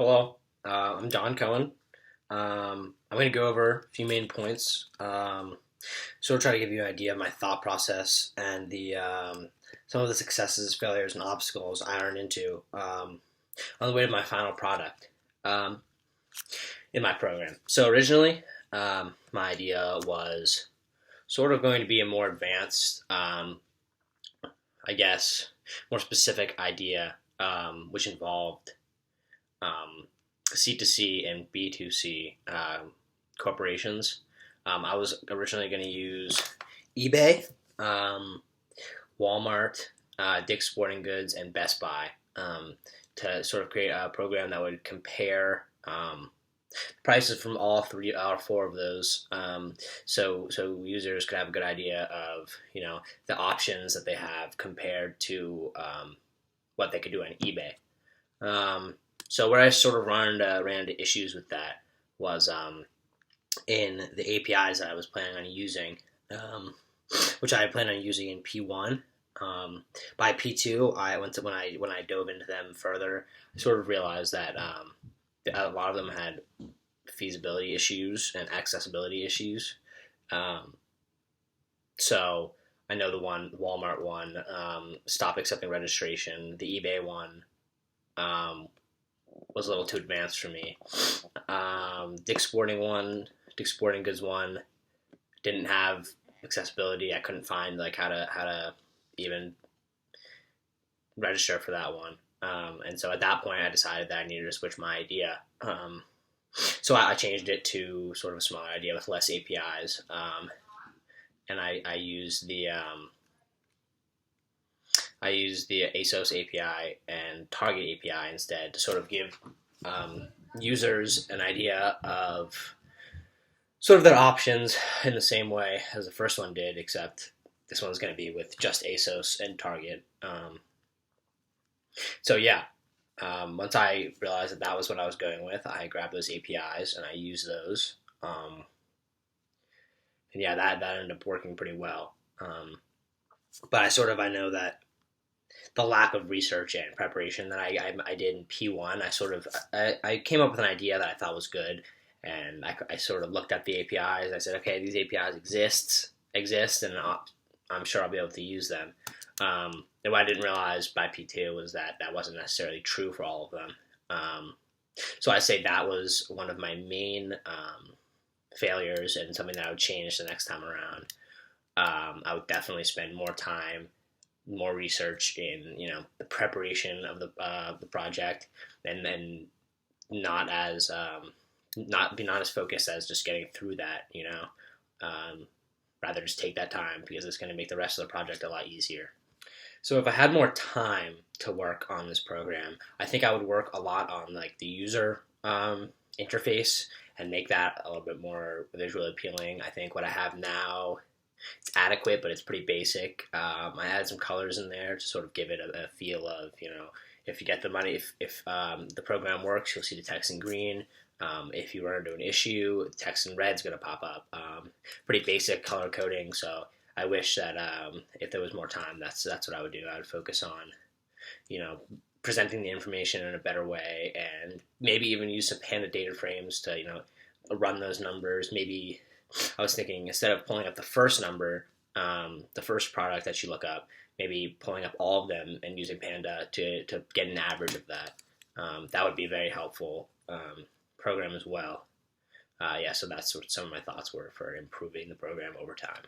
Hello, I'm John Cohen. I'm going to go over a few main points. Sort of try to give you an idea of my thought process and the some of the successes, failures, and obstacles I run into on the way to my final product um, in my program. So originally, my idea was sort of going to be a more advanced, I guess, more specific idea, which involved um, C2C and B2C corporations. I was originally going to use eBay, um, Walmart, Dick's Sporting Goods, and Best Buy to sort of create a program that would compare prices from all three or four of those, so users could have a good idea of the options that they have compared to what they could do on eBay. So where I sort of ran into issues with that was in the APIs that I was planning on using, which I planned on using in P1. By P2, I went to when I dove into them further, I sort of realized that a lot of them had feasibility issues and accessibility issues. Um, so I know the Walmart one, stop accepting registration. The eBay one um, was a little too advanced for me. Dick's Sporting Goods one didn't have accessibility. I couldn't find like how to even register for that one. And so at that point, I decided that I needed to switch my idea. So I changed it to sort of a smaller idea with less APIs, and I used the ASOS API and Target API instead to sort of give users an idea of sort of their options in the same way as the first one did, except this one's going to be with just ASOS and Target. So yeah, once I realized that that was what I was going with, I grabbed those APIs and I used those. And yeah, that ended up working pretty well. But I know that the lack of research and preparation that I did in P1, I came up with an idea that I thought was good, and I sort of looked at the APIs. I said, okay, these APIs exist, and I'm sure I'll be able to use them. And what I didn't realize by P2 was that that wasn't necessarily true for all of them. So I say that was one of my main failures and something that I would change the next time around. I would definitely spend more time, more research in the preparation of the project, and then not as not as focused as just getting through that. Rather just take that time because it's going to make the rest of the project a lot easier. So if I had more time to work on this program, I think I would work a lot on like the user interface and make that a little bit more visually appealing. I think what I have now, it's adequate, but it's pretty basic. I added some colors in there to sort of give it a feel of, if you get the money, if the program works, you'll see the text in green. If you run into an issue, the text in red is going to pop up. Pretty basic color coding, so I wish that if there was more time, that's what I would do. I would focus on, presenting the information in a better way, and maybe even use some panda data frames to, run those numbers. Maybe I was thinking instead of pulling up the first number, the first product that you look up, maybe pulling up all of them and using Panda to get an average of that. That would be a very helpful program as well. Yeah, so that's what some of my thoughts were for improving the program over time.